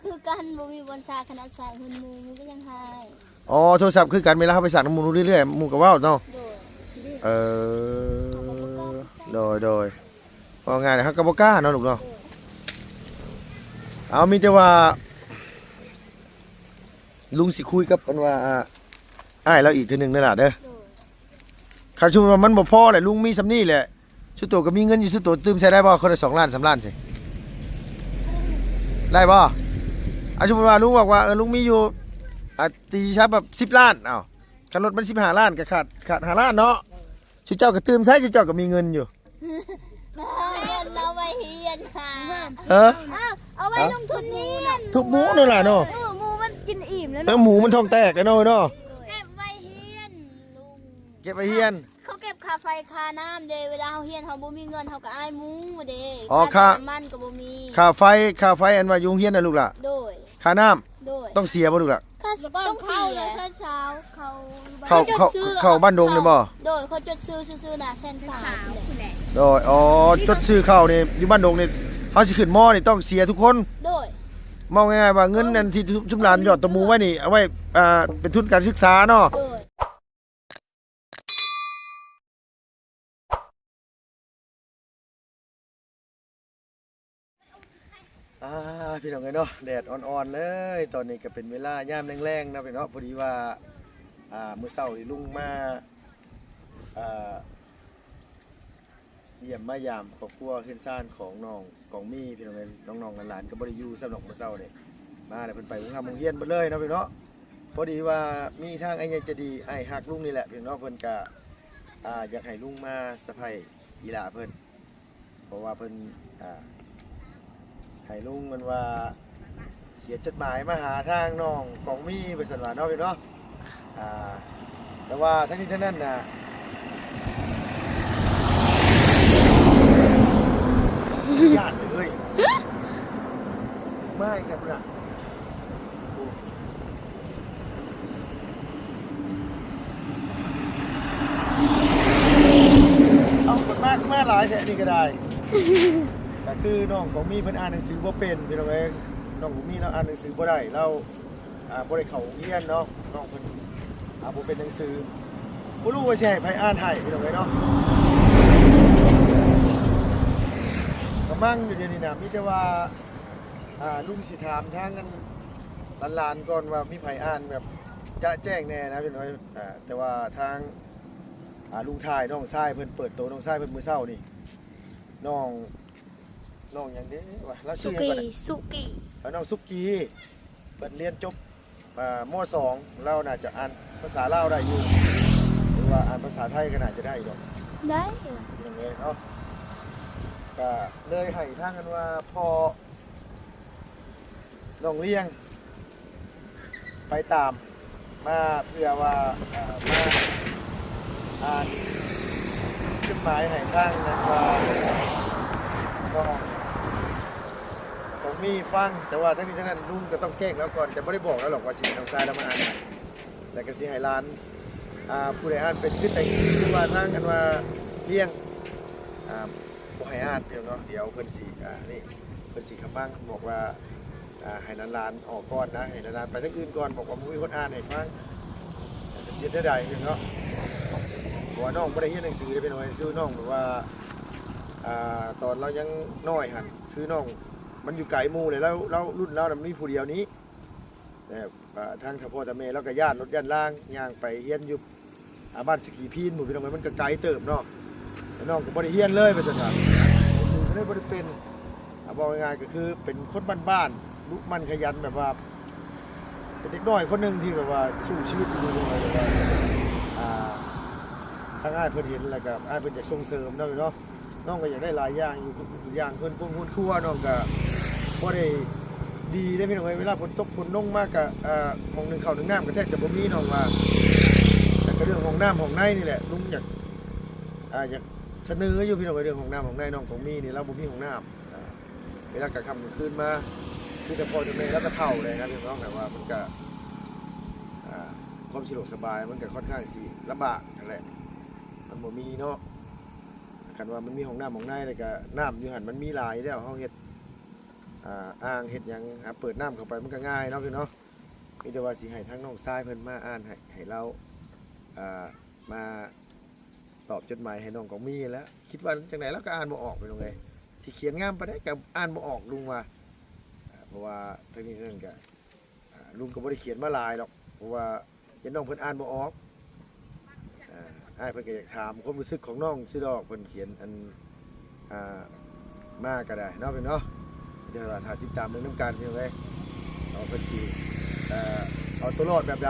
คือกันบ่มีบนซาขนาดสายหุ่นมือมันก็ยังหาย อ๋อโทรศัพท์คือกันเวลาเขาไปสั่งน้ำมูเรื่อยๆหมูกับว่าวเนาะ โดย โดยพองานนะครับกบกล้าเนาะลูกเนาะเอามีแต่ว่าลุงสิคุยกับมันว่าอ้ายเราอีกทีหนึ่งนั่นแหละเด้อ โดย คำชุมว่ามันบ่พอแหละลุงมีสำนี่แหละสุดโตก็มีเงินอยู่สุดโตตื่มใช้ได้บ่คนละ2 ล้าน 3 ล้านสิได้บ่อาชุมว่าลุงบอกว่าลุงมีอยู่ตีชับแบบ10 ล้านอ้าวคันรถมัน15 ล้านก็ขาด5 ล้านเนาะสุดเจ้าก็ตื่มใช้สุดเจ้าก็มีเงินอยู่ เอาไว้เฮียนค่ะ เอาไว้ลงทุนเฮียน ทุกหมูนั่นแหละเนาะ หมูมันกินอิ่มแล้ว แล้วหมูมันท้องแตกแล้วเนาะเนาะ เก็บไว้เฮียนลุง เก็บไปเฮียน เขาเก็บค่าไฟค่าน้ำเด้เวลาเขาเฮียนเขาบ่มีเงินเขาก็อายหมูเด้ อ๋อค่า น้ำมันก็บ่มี ค่าไฟอันว่ายุงเฮียนน่ะลูกล่ะ โดย ค่าน้ำ โดย ต้องเสียบ่ลูกล่ะ ค่าต้องเสียเช้าเขา เข้าบ้านดงนี่บ่ โดยเขาจดซื้อซื้อน่ะแสนสามแหละ โดยอ๋อจดชื่อเข้านี่อยู่บ้านดงนี่เฮาสิขึ้นมอนี่ต้องเสียทุกคน โดย มองง่ายๆว่าเงินนั่นที่ทุกหลานหยอดตะมูไว้นี่เอาไว้เป็นทุนการศึกษาเนาะ โดย พี่น้องเอ้ยเนาะแดดอ่อนๆเลยตอนนี้ก็เป็นเวลายามแรงๆนะพี่น้องพอดีว่ามื้อเช้านี่ลุงมาเยี่ยมมายามครอบครัวขึ้นซ่านของน้องกองมี่พี่น้องเอ้ยน้องๆหลานๆก็บ่ได้อยู่สำหรับมื้อเช้านี่มาแล้วเพิ่นไปโรงเรียนเบิดเลยเนาะพี่น้องพอดีว่ามีทางไอ้ใหญ่ใจะดีไอ้ฮักลุงนี่แหละพี่น้องเพิ่นก็อยากให้ลุงมาสะใภ้อีหลาเพิ่นเพราะว่าเพิ่นให้ลุงมันว่าเขียนจดหมายมาหาทางน้องกองมี่ไปสั่นว่าเนาะพี่เนาะแต่ว่าทั้งนี้ทั้งนั้นน่ะญาติเลยไม่ครับนะเอาคนมากมาหลายแท้นี่ก็ได้ ก็คือน้องของมีเพิ่นอ่านหนังสือบ่เป็นพี่น้องเอ้ยน้องของมีเราอ่านหนังสือบ่ได้เราบ่ได้เข้าโรงเรียนเนาะน้องเพิ่นบ่เป็นหนังสือบ่รู้ว่าสิให้ไผอ่านให้พี่น้องเอ้ยเนาะกำลังอยู่เดี๋ยวนี้น่ะมีแต่ว่าลุงสิถามทางกันหลานๆก่อนว่ามีไผอ่านแบบจะแจ้งแน่นะพี่น้องแต่ว่าทางลุงทายน้องชายเพิ่นเปิดโตน้องชายเพิ่นมื้อเช้านี่น้องอย่างนี้วะแล้วชื่อยังไง สุกิ น้องซุกี้เปิดเรียนจบม.2 เราน่าจะอ่านภาษาลาวได้อยู่หรือว่าอ่านภาษาไทยก็น่าจะได้ดอก ได้ อย่างเงี้ยเนาะก็เลยให้ทางกันว่าพอน้องเลี้ยงไปตามมาเพื่อว่ามาอ่านจดหมายให้ทางนั้นว่าต้องมีฟังแต่ว่าทั้งนี้ทั้งนั้นลุงก็ต้องแกล้งแล้วก่อนแต่ไม่ได้บอกแล้วหรอกว่าสิทางซ้ายแล้วมาอ่านแต่ก็สิให้ร้านผู้ใดอ่านเป็นขึ้นแต่คือว่านั่งกันว่าเลี้ยงบ่ให้อ่านเดี๋ยวเนาะเดี๋ยวเพิ่นสินี่เพิ่นสิคำบ้างบอกว่าให้ร้านออกก่อนนะให้ร้านไปทางอื่นก่อนบอกว่ามีคนอ่านให้ฟังเป็นเสียได้เนาะเพราะว่าน้องบ่ได้เรียนหนังสือได้ไปหน่อยคือน้องแบบว่าตอนเรายังน้อยหั่นคือน้องมันอยู่ไกลหมู่เลยแล้วรุ่นเรามันมีผู้เดียวนี้ทางท่าพ่อท่าแม่แล้วก็ญาติรถย่านล่างย่างไปเฮียนอยู่บ้านสกีพีนหมู่พี่น้องมันก็ไกลเติบเนาะน้องก็บ่ได้เฮียนเลยไปซั่นว่าบ่ได้เป็นบอกง่ายๆก็คือเป็นคนบ้านๆลุกมันขยันแบบว่าเป็นเด็กน้อยคนนึงที่แบบว่าสู้ชีวิตอยู่เลยแบบว่าทางอ้ายเพิ่นเห็นแล้วก็อ้ายเพิ่นอยากส่งเสริมเนาะน้องก็อยากได้หลายอย่างอยู่อย่างเพิ่นพวกหุ้นครัวน้องก็บ่ได้ดีได้พี่น้องเวลาฝนตกฝนลงมากก็หม้องนึงเข้านึงน้ำก็แทบจะบ่มีน้องว่าแต่ก็เรื่องของน้ำของในนี่แหละลุงอยากเสนออยู่พี่น้องเรื่องของน้ำของในน้องของมีนี่เราบ่มีของน้ำเวลากลางค่ำกลางคืนมาคือแต่พอจะแม่แล้วก็เฒ่าเลยนะพี่น้องแต่ว่ามันก็ความสะดวกสบายมันก็ค่อนข้างสิลำบากนั่นแหละมันบ่มีเนาะคันว่ามันมีห้องน้ำของในแล้วก็น้ำอยู่หั่นมันมีหลายแล้วเฮาเฮ็ด อ่างเฮ็ดหยังเปิดน้ำเข้าไปมันก็ง่ายเนาะพี่เนาะมีแต่ว่าสิให้ทางน้องทรายเพิ่นมาอ่านให้เรามาตอบจดหมายให้น้องของมีแล้วคิดว่าจังได๋แล้วก็อ่านบ่ออกไปลงเลยสิเขียนงามปานใดก็อ่านบ่ออกลุงว่าเพราะว่าทางนี้นั่นก็ลุงก็บ่ได้เขียนมาหลายหรอกเพราะว่ายันน้องเพิ่นอ่านบ่ออกอ้ายเพิ่นก็อยากถามความรู้สึกของน้องซื่อดอกเพิ่นเขียนอันมาก็ได้เนาะพี่เนาะเดี๋ยวว่าถ้าติดตามเรื่องน้ำการพี่น้องเอ้ยเอาเพิ่นสิเอาตัวรอดแบบใด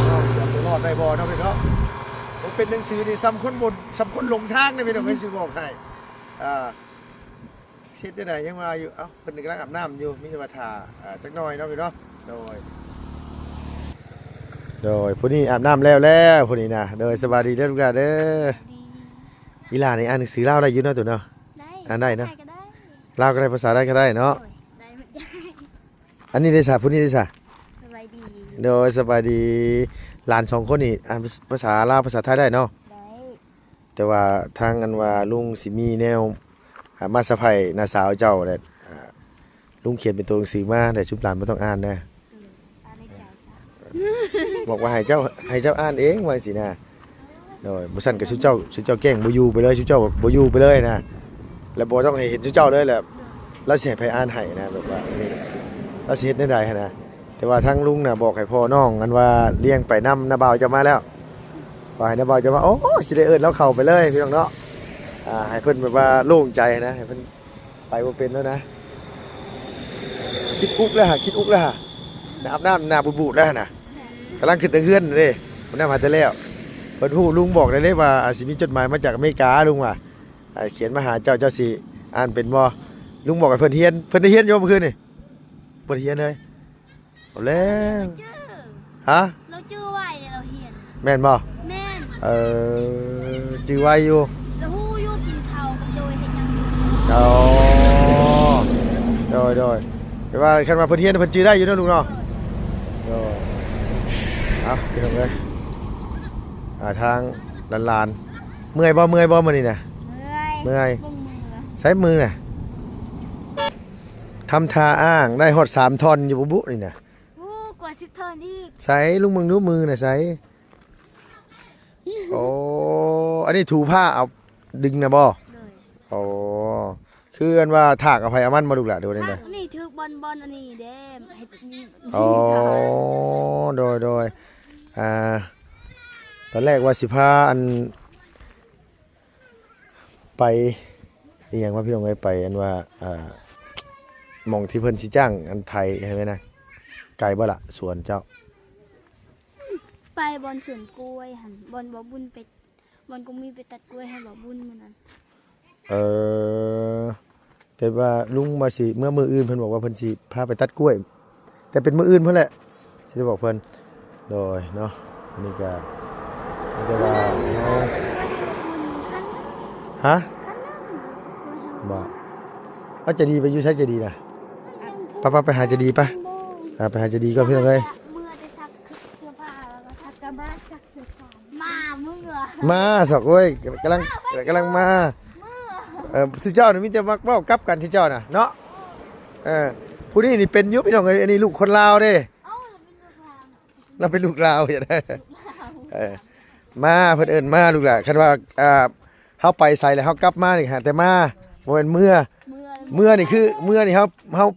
เอาตัวรอดได้บ่เนาะพี่เนาะผมเป็นหนังสือนี่ซ้ำคนหลงทางนี่พี่น้องเอ้ยสิบอกให้เช็ดได้ไหนยังมาอยู่เอ้าเพิ่นกำลังอาบน้ำอยู่มีแต่ว่าท่าจักหน่อยเนาะพี่เนาะโดยผู้นี้อาบน้ำแล้วผู้นี้นะโดยสบายดีเด้อลูกหลานเด้ออีหลานนี่อ่านหนังสือลาวได้อยู่เนาะตัวเนาะอ่านได้เนาะลาวก็ได้ภาษาได้ก็ได้เนาะได้หมดได้อันนี้ได้ซะผู้นี้ได้ซะสบายดีโดยสบายดีหลาน2คนนี่อ่านภาษาลาวภาษาไทยได้เนาะได้แต่ว่าทางอันว่าลุงสิมีแนวมาสะไผ่น้าสาวเจ้าแหละลุงเขียนเป็นตัวหนังสือมาแต่ชุบหลานบ่ต้องอ่านนะบอกว่าให้เจ้าอ่านเองว่าสินะโดยบ่ซั่นก็ชุบเจ้าแกล้งบ่อยู่ไปเลยชุบเจ้าบ่อยู่ไปเลยนะแล้วบ่ต้องให้เห็นชุบเจ้าเลยแหละแล้วสิให้ไผอ่านให้นะแบบว่านี่แล้วสิเฮ็ดได้ใดหั่นนะแต่ว่าทางลุงน่ะบอกให้พ่อน้องกันว่าเลี้ยงไปนำน้าบ่าวจะมาแล้วว่าให้น้าบ่าวจะมาโอ้สิได้เอิ้นแล้วเข้าไปเลยพี่น้องเนาะให้เพิ่นแบบว่าโล่งใจนะให้เพิ่นไปบ่เป็นแล้วนะคิดอุกแล้วฮะอาบน้ำหน้าบูดๆแล้วนะกำลังขึ้นตะเฮือนเด้มันน่ามาแต่แล้วเพิ่นฮู้ลุงบอกได้เลยว่าสิมีจดหมายมาจากอเมริกาลุงว่าเขียนมาหาเจ้าสิอ่านเป็นบ่ลุงบอกให้เพิ่นเได้เฮียนอยู่เมื่อคืนนี่บ่ได้เฮียนเลยเอาแล้วฮะเราจื้อไว้เนี่ยเราเฮียนแม่นบ่แม่นจื้อไว้อยู่แล้วฮู้อยู่กินข้าวกับโดยเฮ็ดหยังโดยแปลว่าคันว่าเพิ่นเฮียนเพิ่นจื้อได้อยู่เนาะลุงเนาะพี่น้องเอ้ยทางลานๆเมื่อยบ่มื้อนี้น่ะเมื่อยใช้มือน่ะทำท่าอ้างได้ฮอด3ท่อนอยู่บุนี่น่ะกว่า10ท่อนอีกใช้ลุงมึงดูมือน่ะใช้โอ้อันนี้ถูผ้าเอาดึงน่ะบ่โอ้คืออันว่าถากอภัยมันมาดูแลดูนี่นะนี่ถือบอลอันนี้เด้เฮ็ดอ๋อโดยตอนแรกว่าสิพาอันไปอีหยังว่าพี่น้องไปอันว่าหม่องที่เพิ่นสิจ้างอันไทยใช่มั้ยนะไกลบ่ล่ะสวนเจ้าไปบอลสวนกล้วยหั่นบอลบ่บุญไปบอลก็มีไปตัดกล้วยให้บ่บุญมื้อนั้นแต่ว่าลุงมาสิเมื่อมื้ออื่นเพิ่นบอกว่าเพิ่นสิพาไปตัดกล้วยแต่เป็นมื้ออื่นเพิ่นแหละสิได้บอกเพิ่นโดยเนาะอันนี้ก็เรียกว่าฮะบ่เอาจะดีไปอยู่ใช้จะดีนะไปหาจะดีป่ะไปหาจะดีก่อนพี่น้องเอ้ยมาสอกเว้ยกำลังมาสุเจ้านี่มีแต่มักเว้ากับกันที่เจ้าน่ะเนาะผู้นี้นี่เป็นยุพี่น้องเอ้ยอันนี้ลูกคนลาวเด้เราเป็นลูกลาวอย่าได้มาเพิ่นเอิ้นมาลูกหล่ะคันว่าเฮาไปใส่แล้วเฮากลับมานี่ฮะแต่มาบ่แม่นเมื่อนี่คือเมื่อนี่เฮา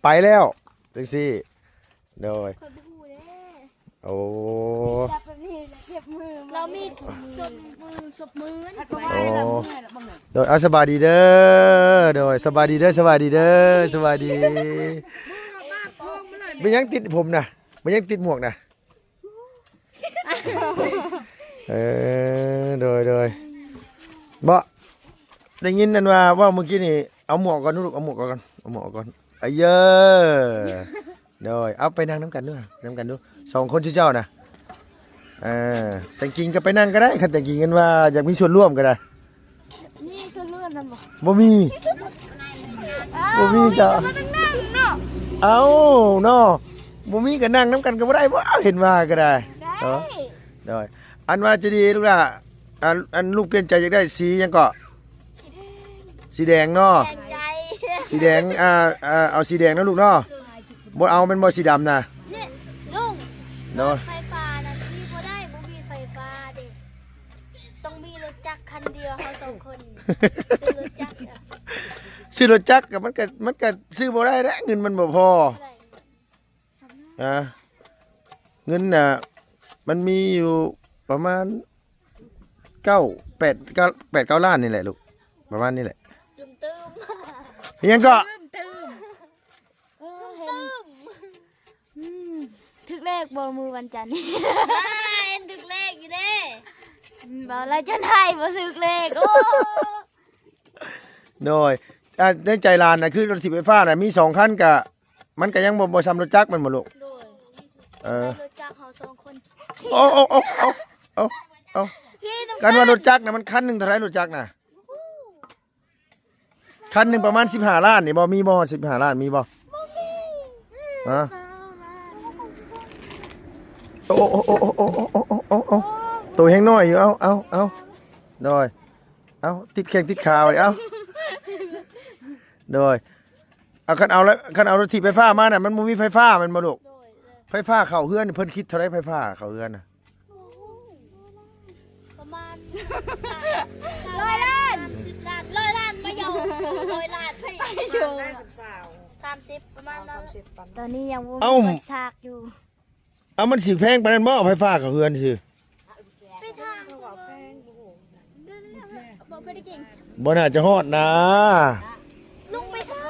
ไปแล้วจังซี่โดยโอ้เรามีศพมือโดยสบายดีเด้อโดยสบายดีเด้อสบายดีเป็นยังติดผมน่ะเป็นยังติดหมวกน่ะโดยบ่ได้ยินนั่นว่าเมื่อกี้นี่เอาหมวกก่อนลูกเอาหมวกก่อนไอ้เยอะโดยเอาไปนั่งน้ำกันด้วย2คนชื่อเจ้านะแต่งกินก็ไปนั่งก็ได้คันแต่งกินกันว่าอยากมีส่วนร่วมก็ได้นี่ส่วนร่วมนั่นบ่มีจ้ะเอาเนาะบ่มีก็นั่งน้ำกันก็บ่ได้บ่เห็นว่าก็ได้โดยอันว่าจะดีลูกล่ะอันลูกเปลี่ยนใจอยากได้สียังก็ สีแดงเนาะ แดงใจ สีแดงเอาสีแดงนะลูกเนาะบ่เอาเป็นบ่สีดำนะ เนี่ยลุง เนาะ ไฟฟ้านะพี่บ่ได้บ่มีไฟฟ้าเด็ต้องมีรถจักรคันเดียวเขาสองคนเป็นรถจักรอะ ซื้อรถจักรกับมันก็ซื้อบ่ได้แล้วเงินมันบ่พอ บ่ได้ เงินน่ะมันมีอยู่ประมาณ9 ล้านนี่แหละลูกประมาณนี้แหละ ตึม ยังก็ เห็นถึกเลขบนมือวันจันทร์เห็นถึกเลขอยู่เด้บอกแล้วจนให้บ่ถึกเลขโอ้ โดยในใจลานน่ะคือรถถีบไฟฟ้าน่ะมี2คันก็มันก็ยังบ่ซ้ำรถจักรมันบ่ลูก โดย เออ รถจักรเขาสองคน โอ้ พี่ต้อง กันว่ารถจักรน่ะมันคันหนึงเท่าไหร่รถจักรน่ะคันหนึงประมาณ15 ล้านนี่บ่มีบ่15 ล้านมีบ่ฮะโอ้ตัวแห้งน้อยอยู่เอาโดยเอาติดแข้งติดขาไว้เอาโดยเอาคันเอารถถีบไฟฟ้ามาน่ะมันบ่มีไฟฟ้ามันบ่ลูก โดยเลย ไฟฟ้าเข้าเฮือนเพิ่นคิดเท่าไหร่ไฟฟ้าเข้าเฮือนน่ะ ประมาณ100 ล้าน100 ล้านไม่ยอม100 ล้านให้โชว์ ได้สาว 30ประมาณนั้น 30 ปัน ตอนนี้ยังบ่ เอ้า มีฉากอยู่ เอามันสิแพงปานนั้นบ่เอาไฟฟ้าเข้าเฮือนซื่อ ไปทาง เขาบอกแพงโอ้โห บ่ไปได้เก่ง บ่น่าจะฮอดนะ ลุงไปทาง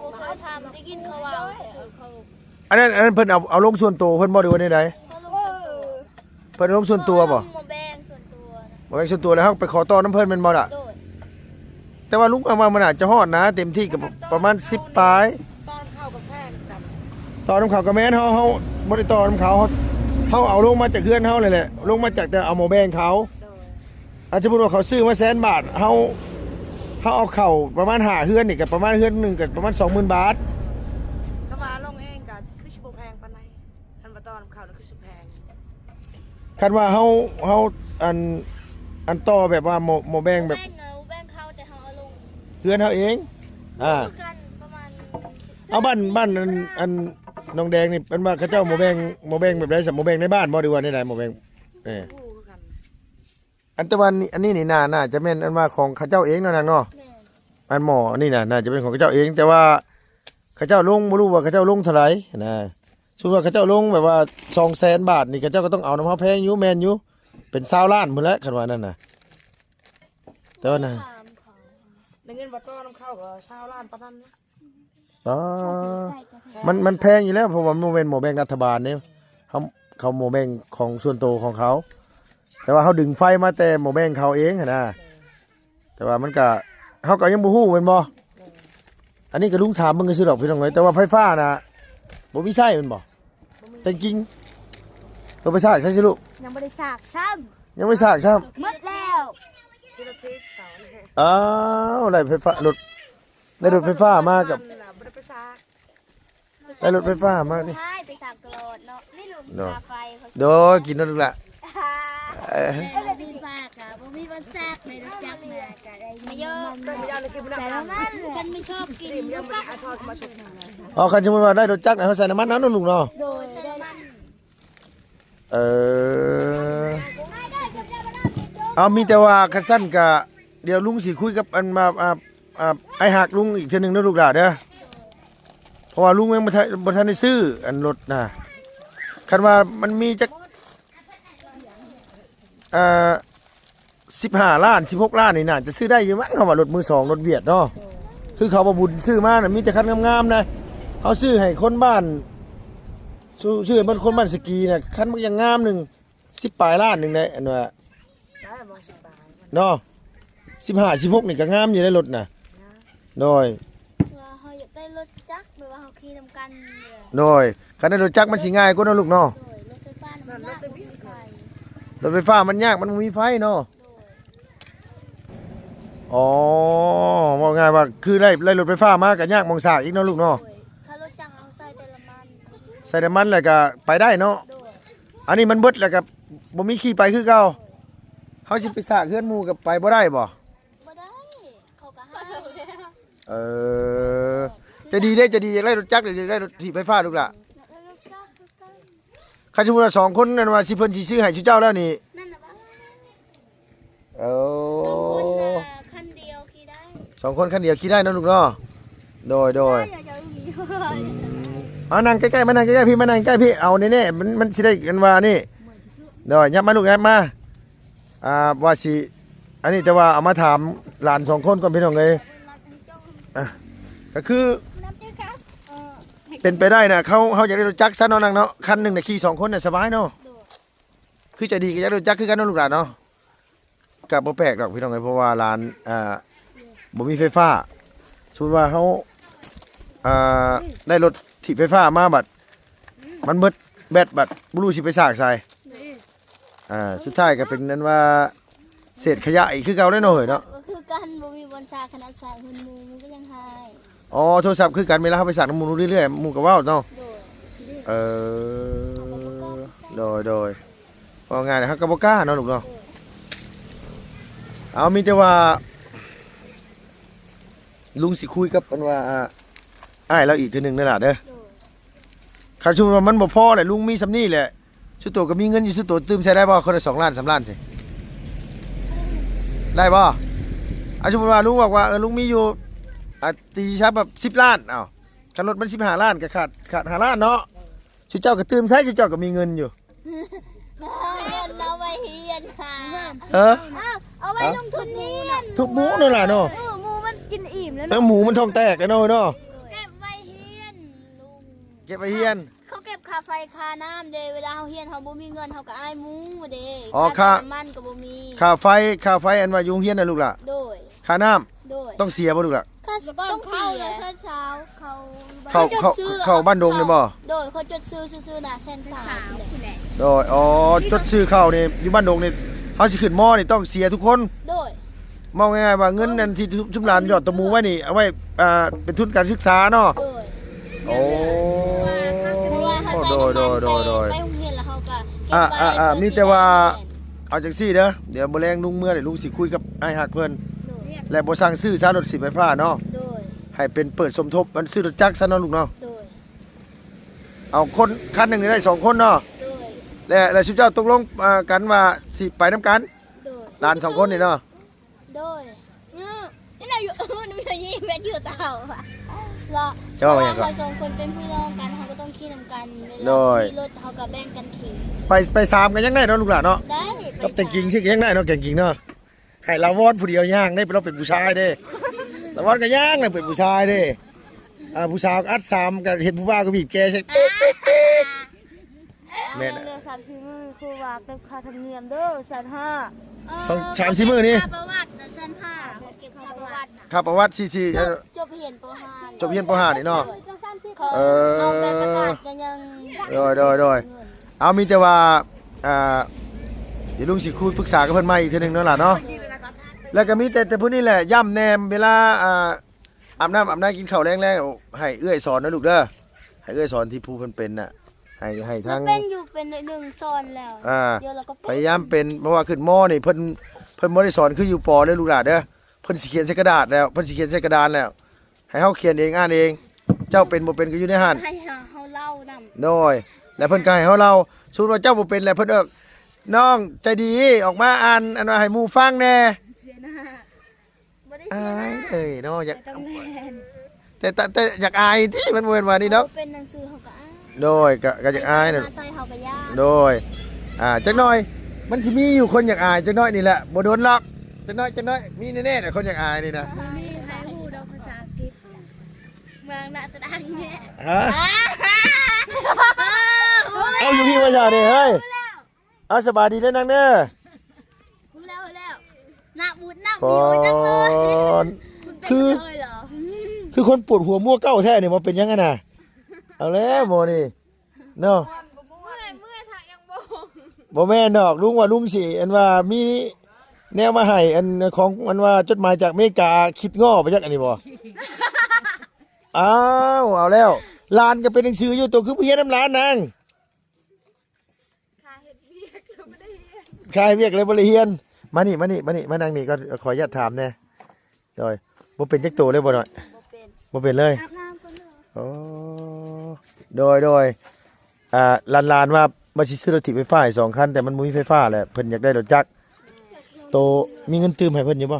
บ่เคยทำได้กินเขาว่าสื่อเขา อันนั้นเพิ่นเอาลงส่วนตัวเพิ่นบ่ได้ว่าได้ใด เขาลงส่วนตัว เพิ่นลงส่วนตัวบ่ หมอแบงส่วนตัวนะ บ่แม่นส่วนตัวแล้วเฮาไปขอต่อน้ำเพิ่นแม่นบ่ล่ะ โดย แต่ว่าลุงว่ามันอาจจะฮอดนะ เต็มที่ก็ประมาณ10ปลาย ตอนเข้ากับแพงกัน ต่อน้ำเขาก็แม่นเฮาบ่ได้ต่อน้ำเขาเฮาเอาลงมาจากเฮือนเฮาเลยแหละลงมาจากแต่เอาหม้อแบงเขา โดย อาจจะพูดว่าเขาซื้อมา100,000 บาทเฮาเอาเข้าประมาณ5เฮือนนี่ก็ประมาณเฮือนหนึงก็ประมาณ 20,000 บาท ก็มาลงเองกับคือชิบแพงปานไหนคันมาตอนเข้าแล้วคือชิบแพง คันว่าเฮาอันต่อแบบว่าหม้อแบงแบบ แบงแบงเขาแต่เขาเอาลง เฮือนเฮาเองคือกันประมาณ เอาบ้านอันน้องแดงนี่เป็นว่าเขาเจ้าหม้อแบงแบบไรสัมหม้อแบงในบ้านบ่ดีว่าในไหนหม้อแบงเออ คู่คือกัน อันตะวันนี่อันนี้นี่น่าจะแม่นอันว่าของเขาเจ้าเองเนาะนางเนาะ แม่น อันหม้อนี่น่าจะเป็นของเขาเจ้าเอง แต่ว่าเขาเจ้าลงบ่รู้ว่าเขาเจ้าลงเท่าไหร่นะสมมุติว่าเขาเจ้าลงแบบว่า200,000 บาทนี่เขาเจ้าก็ต้องเอาน้ำเฮาแพงอยู่แม่นอยู่เป็น20ล้านพุ่นแหละคันว่านั่นน่ะแต่ว่าน่ะ ถามเขา ในเงินมาตอนเข้าก็20 ล้านปานนั้นนะ อ๋อมันแพงอยู่แล้วเพราะว่ามันเป็นหม้อแบงรัฐบาลเนี่ยเขาหม้อแบงของส่วนตัวของเขา แต่ว่าเขาดึงไฟมาแต่หม้อแบงเขาเองหั้นนะแต่ว่ามันก็เขาก็ยังบ่ฮู้แม่นบ่อันนี้ก็ลุงถามมึงก็ซื้อดอกพี่น้องเอ้ยแต่ว่าไฟฟ้าน่ะบ่มีไส้แม่นบ่แต่จริงตัวไปสร้างใช่สิลูก ยังบ่ได้สากซ้ ยังไม่สร้างครับ ำหมดแล้ว ที่ละทิศเสาเนี่ย อ้าวได้ไฟฟ้ารถไฟฟ้ามากับ บ่ได้ไปซาก ได้รถไฟฟ้ามาดิ ใช่ไปสากตลอดเนาะนี่ลุง เนาะ พาไปเขา โดยกินนั่นลูกละเอ้ย ก็เลยดีมากอ่ะบ่มีวันแทรกในรถจักรเนี่ยก็ได้ไม่เยอะ ได้ไม่ได้เลยกินบ่ได้ แต่ละมันฉันไม่ชอบกิน ยังบ่ได้อาทอดมาชุบ อ๋อคันสมมุติว่าได้รถจักรน่ะเขาใส่น้ำมันน้ำลูกเนาะ โดยได้มัน เออเอามีแต่ว่าคันสั้นกะเดี๋ยวลุงสิคุยกับอันมาไอ้หักลุงอีกเทื่อนึงนะลูกหลานเด้อเพราะว่าลุงยังบ่ทันได้ซื้ออันรถน่ะคันว่ามันมีจัก15 ล้าน16 ล้านนี่น่าจะซื้อได้อยู่มั้งเขาว่ารถมือสองรถเวียดเนาะคือเขาบ่บุญซื้อมาน่ะมีแต่คันงามๆนะเขาซื้อให้คนบ้านซื้อให้คนบ้านสกีน่ะคันมันยังงามหนึง10ปลายล้านหนึงได้อันว่า ได้บ่10 บาท เนาะ15 16นี่ก็งามอยู่ในรถน่ะโดย ว่าเขาอยากได้รถจักรแบบว่าเขาขี่นำกันเนี่ย โดยคันได้รถจักรมันสิง่ายกว่าเนาะลูกเนาะ โดยรถไฟฟ้าน้ำหนักบ่มีไฟ รถไฟฟ้ามันยากมันบ่มีไฟเนาะ โดย อ๋อว่าง่ายว่าคือไล่รถไฟฟ้ามาก็ยากมองสากอีกเนาะลูกเนาะ โดยถ้ารถจักรเอาใส่แต่ละมัน ใส่น้ำมันแล้วก็ไปได้เนาะ โดย อันนี้มันเบิดแล้วก็บ่มีขี่ไปคือเก่าเฮาสิไปสากเฮือนหมู่กับไปบ่ได้บ่ บ่ได้เขาก็ให้ เออจะดีได้จะดีอยากได้รถจักรหรืออยากได้รถถีบไฟฟ้าลูกล่ะข้าสมมุติว่า2คนนั่นว่าสิเพิ่นสิซื้อให้เจ้าแล้วนี่ นั่นน่ะวะ โอ้ คันเดียวขี่ได้ 2คนคันเดียวขี่ได้เนาะลูกเนาะโดย อย่าจะมี เอานั่งใกล้ๆมานั่งใกล้ๆพี่มานั่งใกล้พี่เอาแน่ๆมันสิได้กันว่านี่โดยยับมาลูกยับมาว่าสิอันนี้แต่ว่าเอามาถามหลาน2คนก่อนพี่น้องเอ้ยก็คือเป็นไปได้นะเขาอยากได้รถจักรซะเนาะนางเนาะคันหนึ่งเนี่ยขี่2คนเนี่ยสบายเนาะคือจะดีกับอยากได้รถจักรคือกันเนาะลูกหลานเนาะกับบ่แปลกดอกพี่น้องเอ้ยเพราะว่าร้านบ่มีไฟฟ้าสมมุติว่าเขาได้รถถีบไฟฟ้ามาบัดมันเบิดแบตบัดบ่รู้สิไปสากใส่สุดท้ายก็เป็นนั้นว่าเศษขยะอีกคือเก่าได้เนาะเฮ้ยเนาะก็คือกันบ่มีบนซาขนาดสายหุ่นมูมันก็ยังหาย อ๋อโทรศัพท์คือกันเวลาเขาไปสั่งน้ำมูลเรื่อยๆหมูกับว่าวเนาะโดยพองานนะครับกับบก้าเนาะลูกเนาะเอามีแต่ว่าลุงสิคุยกับมันว่าอ้ายเราอีกทีหนึ่งนั่นแหละเด้อข้าชูว่ามันบ่พอแหละลุงมีสำนี่แหละชุดโตก็มีเงินอยู่ชุดโตตื่มใช้ได้บ่คนละ2 ล้าน3 ล้านสิได้บ่ชุดว่าลุงบอกว่าลุงมีอยู่ตีชับแบบ10 ล้านอ้าวคันรถมัน15 ล้านก็ขาด5 ล้านเนาะชุดเจ้าก็ตื่มใช้ชุดเจ้าก็มีเงินอยู่เอาไว้เฮียนค่ะเอาไว้ลงทุนเฮียน ทุบหมูนั่นแหละเนาะหมูมันกินอิ่มแล้ว หมูมันท้องแตกแล้วเนาะเก็บไว้เฮียนลุง เก็บไว้เฮียนเขาเก็บค่าไฟค่าน้ำเด้เวลาเขาเฮียนเขาบ่มีเงินเขาก็อายหมูเด้ ค่าน้ำมันก็บ่มีค่าไฟอันว่ายุงเฮียนน่ะลูกล่ะโดยค่าน้ำต้องเสียบ่ลูกล่ะต้องเสียเช้าเข้าบ้านดงเลยบ่โดยเขาจดซื้อน่ะ130,000แหละโดยจดซื้อเข้านี่อยู่บ้านดงนี่เฮาสิขึ้นมอนี่ต้องเสียทุกคนโดยมองง่ายๆว่าเงินนั่นที่ทุกหลานยอดตะมูไว้นี่เอาไว้เป็นทุนการศึกษาเนาะโอ้โดยไปโรงเรียนแล้วเขาก็เก็บไว้มีแต่ว่าเอาจังซี่เด้อเดี๋ยวบ่แรงลุงเมื่อนี่ลุงสิคุยกับอ้ายฮักเพิ่นและบ่สั่งซื้อซารถสิไฟฟ้าเนาะให้เป็นเปิดสมทบมันซื้อรถจักรซะเนาะลูกเนาะเอาคนคันหนึงได้2 คนเนาะและชุดเจ้าตกลงกันว่าสิไปนํกันหลาน2 คนนี่เนาะโดยนี่น่ะอยู่นี่มียี่แม่อยู่เต่าว่ะรอเรา2 คนเป็นพี่น้องกันเขาก็ต้องขี่นำกันเวลามีรถเขาก็แบ่งกันขี่ไป3กันยังได้เนาะลูกหลานเนาะได้กับแต่งกิ่งสิยังได้เนาะแต่งกิ่งเนาะให้ลาวอนผู้เดียวย่างได้เราเป็นผู้ชายเด้ลาวอนก็ย่างน่ะเป็นผู้ชายเด้ผู้สาวอัด3ก็เห็นผู้บ่าวก็บีบแกใช่แม่น่ะ30 มื้อครูว่าเก็บค่าธรรมเนียมเด้อ3-4 มื้อนี่ค่าประวัติเก็บค่าประวัติค่าประวัติ4จบเรียนป .5 จบเรียนป .5 นี่เนาะเอาไปประกาศก็ยังโดยเอามีแต่ว่าเดี๋ยวลุงสิคุยปรึกษากับเพิ่นใหม่อีกทีนึงเนาะล่ะเนาะแล้วก็มีแต่ผู้นี้แหละย่ำแนมเวลาอาบน้ำกินข้าวแรงๆให้เอื้อยสอนนะลูกเด้อให้เอื้อยสอนที่ผู้เพิ่นเป็นน่ะให้ทั้งเป็นอยู่เป็น1สอนแล้วเดี๋ยวเราก็พยายามเป็นเพราะว่าขึ้นมอนี่เพิ่นบ่ได้สอนคืออยู่ป.เด้อลูกหลานเด้อเพิ่นสิเขียนใส่กระดาษแล้วเพิ่นสิเขียนใส่กระดานแล้วให้เฮาเขียนเองอ่านเองเจ้าเป็นบ่เป็นก็อยู่ในหันให้เฮาเล่านำโดยแล้วเพิ่นก็ให้เฮาเล่าสมมุติว่าเจ้าบ่เป็นแล้วเพิ่นน้องใจดีออกมาอ่านอันว่าให้หมู่ฟังแน่บ่ได้เสียนะเนาะอยากแต่อยากอายที่มันบ่แม่นว่านี่เนาะเป็นหนังสือเฮาก็อ่านโดยก็อยากอายน่ะใส่เฮาก็ยากโดยจักหน่อยมันสิมีอยู่คนอยากอายจักหน่อยนี่แหละบ่โดนหรอกจักหน่อยมีแน่ๆน่ะคนอยากอายนี่นะมีใครฮู้ดอกภาษาอังกฤษเมืองน่ะตะดังแน่เอาอยู่พี่ว่าอย่าเด้เฮ้ยเอาสบายดีเด้อนางเด้อแล้วนักบุญนักบิวจังเลยคือคนปวดหัวมั่วเก้าแท้นี่มันเป็นยังไงน่ะเอาแล้วโมนี่เนาะเมื่อทางยังบ่แม่นดอกลุงว่าลุงสิอันว่ามีแนวมาให้อันของอันว่าจดหมายจากอเมริกาคิดง้อไปจักอันนี้บ่เอาแล้วลานก็เป็นหนังสืออยู่ตัวคือเพี้ยน้ำร้านนางค่าเวียกเลยบ่ได้เฮียนมานี่มานั่งนี่ก็ขออนุญาตถามแน่โดยบ่เป็นจักโตเลยบ่น้อย บ่เป็นเลย อาบน้ำก่อนเด้อ โอ้โดยลานว่าบ่สิซื้อรถถีบไฟฟ้าให้2คันแต่มันบ่มีไฟฟ้าแหละเพิ่นอยากได้รถจักรโตมีเงินตืมให้เพิ่นอยู่บ่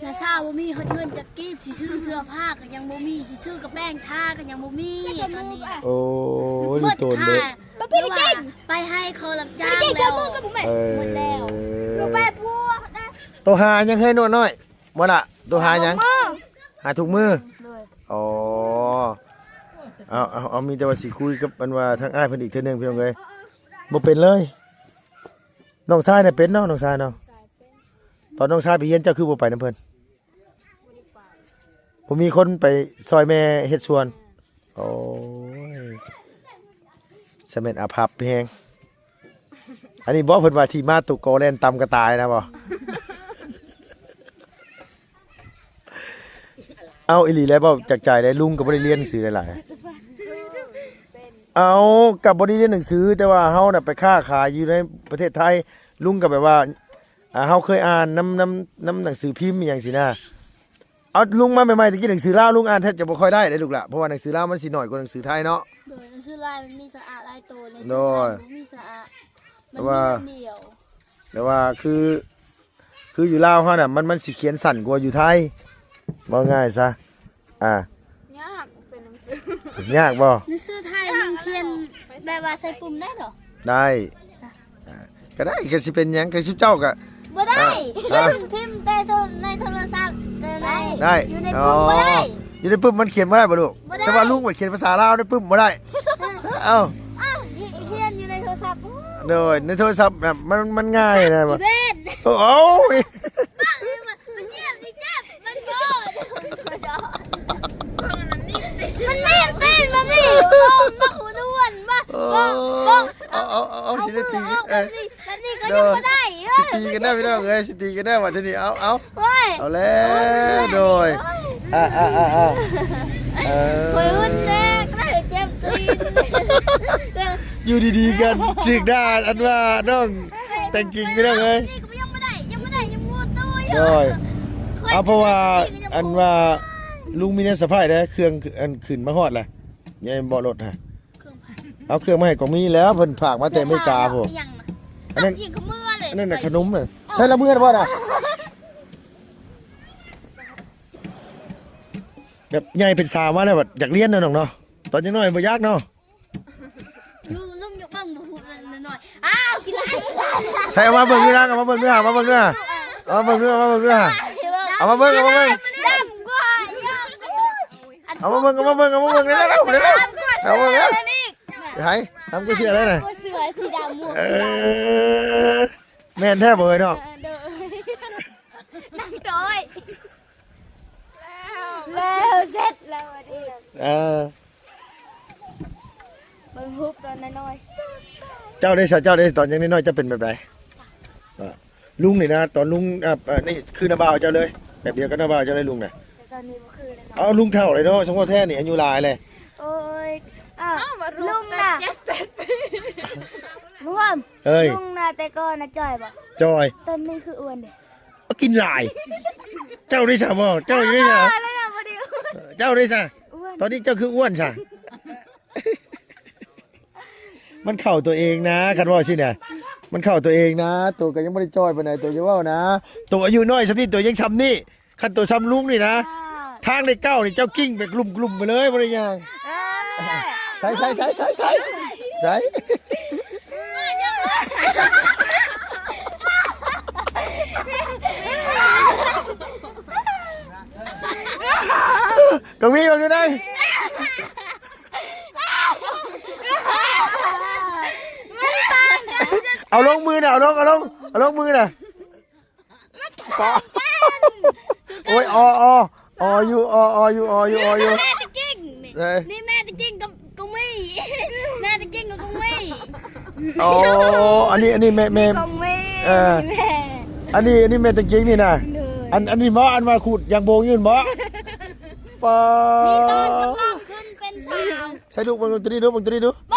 นาซาบ่มีเงินจะกีบสิซื้อเสื้อผ้าก็ยังบ่มีสิซื้อกระแป้งทาก็ยังบ่มีตอนนี้ โอ้ยดูโตนเด้ บ่พี่เก่งไปให้เขารับจ้างแล้วหมดแล้วลูกแม่พัวนะ โตหายังให้น้อยบ่ล่ะโตหายังหาทุกมืออ๋อเอามีแต่ว่าสิคุยกับมันว่าทางอ้ายเพิ่นอีกเทื่อนึงพี่น้องเอ้ยบ่เป็นเลยน้องชายน่ะเป็นเนาะน้องชายเนาะตอนน้องชายไปเรียนเจ้าคือบ่ไปนำเพิ่นผมมีคนไปซอยแม่เฮ็ดสวนโอ้ยสะแม่นอาภัพแฮงอันนี้บ่เพิ่นว่าที่มาตุกโกแล่นตำกระตายนะบ่ เอาอีหลีแล้วเปล่าจากใจได้ลุงก็บ่ได้เรียนหนังสือหลายๆเอากับบ่ได้เรียนหนังสือแต่ว่าเฮาน่ะไปค้าขายอยู่ในประเทศไทยลุงก็แบบว่าเฮาเคยอ่านน้ำหนังสือพิมพ์อหย่างสินะเอาลุงมาใหม่ๆตะกี้หนังสือลาวลุงอ่านแทบจะบ่ค่อยได้เลยลูกล่ะเพราะว่าหนังสือลาวมันสิน้อยกว่าหนังสือไทยเนาะโดยหนังสือลายมันมีสระลายโตใน โดย มันมีสระมัน แต่ มี ว่า เดียว แต่ว่าคืออยู่ลาวเฮาน่ะมันสิเขียนสั้นกว่าอยู่ไทยบ่ง่ายซะยากเป็นหนังสือย ากบ่ หนังสือไทยมันเขียนแบบว่าใส่ปุ่มได้เหรอ ได้ก็ได้ก็สิเป็นหยังก็สิเจ้าก็ บ่ได้ อ่ะ พิมพ์แต่ในโทรศัพท์แต่ใน ได้ อยู่ในปุ่มบ่ได้ อยู่ในปึ้มมันเขียนบ่ได้บ่ลูก บ่ได้ แต่ว่าลุงมันเขียนภาษาลาวในปึ้มบ่ได้ เอ้า อ้าวเขียนอยู่ในโทรศัพท์ โดยในโทรศัพท์น่ะมันง่ายนะบ่ อีเบ็ด โอ้โห บ้ามันเจ็บดิเจ็บมันโกรธมันเน็บตีนมันนี่โอ้มาหูด้วนมา โอ้ บ้อง เอาสิได้ตี แบบนี้ก็ยังบ่ได้ สิตีกันได้พี่น้องเอ้ยสิตีกันได้ว่าทีนี้เอา ว้าย เอาแล้วโดยโอ้ยหุ่นแดกได้เจ็บตีน อยู่ดีๆกันถึกด้านอันว่าน้องแต่งจริงพี่น้องเอ้ย นี่ก็ยังไม่ได้ยังมูดตัว โดยเอาเพราะว่าอันว่าลุงมีเนี่ยสะพายได้เครื่องอันขึ้นมาฮอดแหละยายบ่รถฮะเอาเครื่องมาให้ก็มีแล้วเพิ่นฝากมาแต่อเมริกาพุ่น อันนั้นยิงขมือเลย อันนั้นน่ะขนมน่ะใช่ละมื้อน่ะบ่น่ะแบบใหญ่เป็นสาวมาแล้วแบบอยากเรียนเนาะน้องเนาะตอนยังน้อยบ่ยากเนาะ อยู่ลุงยกบ้างมาพูดกันหน่อยอ้าวกินไร ใช่เอามาเบิ่งด้วยนะเอามาเบิ่งด้วยเอามาเบิ่งด้วยเอามาเบิ่งด้วยเอามาเบิ่งด้วยเอามาเบิ่งเอามาเบิ่ง ดำกว่ายัง เอามาเบิ่งเอามาเบิ่งเอามาเบิ่งเร็วๆเร็วๆเอามาเร็วไห้ทำกูเสียอะไรน่ะ เสือสีดำหมวก แม่นแท้บ่เอ้ยน้อง นั่งจอยแล้วเสร็จแล้วดิ เบิ่งฮุบตอนน้อย เจ้าได้เจ้าได้ตอนยังน้อยๆจะเป็นแบบไหนลุงนี่นะตอนลุงนี่คือนาบ่าวเจ้าเลยแบบเดียวกันนาบ่าวเจ้าเลยลุงน่ะ แต่ตอนนี้บ่คือเลยเนาะ เอาลุงเท่าเลยเนาะสมมุติแท้นี่อายุหลายเลย โอ้ยอ้าวลุงน่ะรวม เฮ้ย ลุงน่ะแต่ก่อนน่ะจ่อยบ่ จอย ตอนนี้คืออ้วนเด้ เอากินหลาย เจ้าได้ซะบ่เจ้าได้ซะ แล้วน่ะบ่ได้ เจ้าได้ซะ อ้วน ตอนนี้เจ้าคืออ้วนซะมันเข้าตัวเองนะคันว่าสิเนี่ยมันเข้าตัวเองนะ ตัวก็ยังบ่ได้จอยปานใดตัวจะเว้านะตัวอายุน้อยซำนี่ตัวยังซ้ำนี่คันตัวซ้ำลุงนี่นะทางได้เก้านี่เจ้ากิ้งไปกลุ่มๆไปเลยบ่ได้ย่างใส่ก็มีอยู่ได้เอาลงมือน่ะเอาลงมือน่ะโอ้ยอยู่ แม่ตะกิ้งนี่แม่ตะกิ้งกับกุ้งมี่แม่ตะกิ้งกับกุ้งมี่ อ๋ออันนี้แม่ กุ้งมี่ เออ แม่ อันนี้แม่ตะกี้นี่นะอันนี้หมออันมาขุดยางโบงยืนหมอปา นี่ตอนกำลังขึ้นเป็นสาว ใช่ลูกมึงตรีดู บ้อ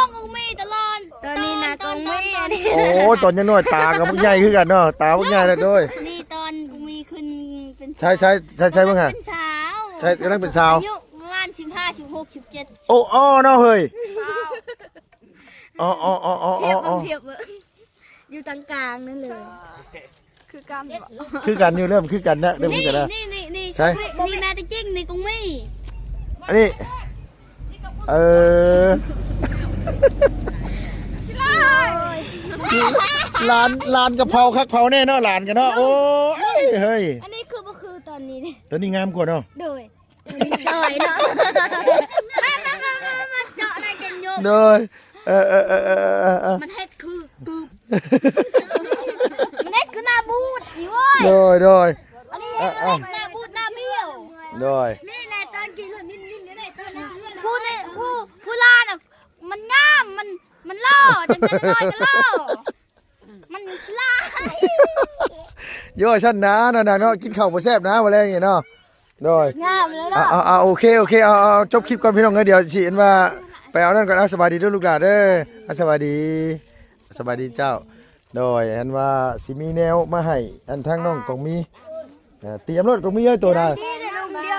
งกุ้งมี่ตลอดตอนนี้นะกุ้งมี่นี่ โอ้ตอนยังน้อยตากับพวกใหญ่คือกันเนาะตาพวกใหญ่เลยด้วย นี่ตอนกุ้งมี่ขึ้นเป็น ใช่เบิ่งหะ เป็นสาว ใช่กำลังเป็นสาว อายุประมาณ15 16 17 โอ้อ้อเนาะเฮ้ยอ๋ออ๋ออ๋ออ๋อ เทียบ อ๋อ เทียบอยู่กลางๆนั่นเลย คือกรรม คือกันอยู่เริ่มคือกันนะเริ่มคือกันนะ นี่ ใช่ นี่แม่ตะจิ้งนี่กงมี่ อันนี้ลานกะเพราคักเผาแน่เนาะหลานกันเนาะโอ้ยเฮ้ย อันนี้คือบ่คือตอนนี้นี่ ตัวนี้งามกว่าเนาะ โดยจอยเนาะมาเจาะในกันโยก โดยมันเฮ็ดคือมันเฮ็ดคือหน้าบูดนี่เว้ย โดย อันนี้เฮ็ดหน้าบูดหน้าเบี้ยว โดย นี่แหละตอนกินนิ่มๆนี่แหละตอนนั้นผู้ลาน่ะมันงามมันล่อจังจะน้อยก็ล่อมันลาย โย่ชั้นนะเนาะกินข้าวบ่แซ่บนะว่าแรงนี่เนาะโดย งามเลยเนาะ เอาโอเคเอาจบคลิปก่อนพี่น้องเดี๋ยวสิเห็นว่าไปเอานั่นก่อนเอาสบายดีด้วยลูกหลานเด้อสบายดีเจ้าโดยอันว่าสิมีแนวมาให้อันทางน้องต้องมีเตรียมรถก็มีเอ้ยตัวน่ะ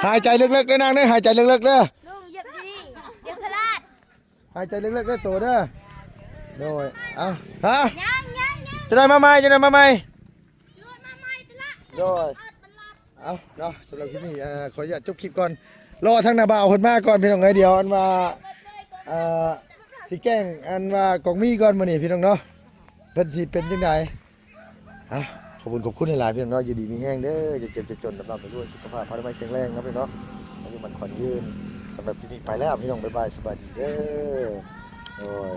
หายใจลึกๆเด้อนางเด้อหายใจลึกๆเด้อ ลุงเหยียบดีเหยียบพลาด หายใจลึกๆเด้อตัวเด้อโดยเอาฮะ ยัง จะได้มาใหม่ โดนมาใหม่ตะละ โดยเอาเนาะสำหรับคลิปนี้ขออนุญาตจบคลิปก่อนรอทางหน้าบ่าวเพิ่นมาก่อนพี่น้องเดี๋ยวอันว่าสิแกล้งอันว่ากองมีก่อนมื้อนี้พี่น้องเนาะเพิ่นสิเป็นจังไดขอบคุณหลายๆพี่น้องเนาะอยู่ดีมีแห้งเด้อจะเจ็บจะจนลำบากไปด้วยสุขภาพพาไม่แข็งแรงนะพี่น้องอายุมันขวัญยืนสำหรับคลิปนี้ไปแล้วพี่น้องบ๊ายบายสวัสดีเด้อโอ้ย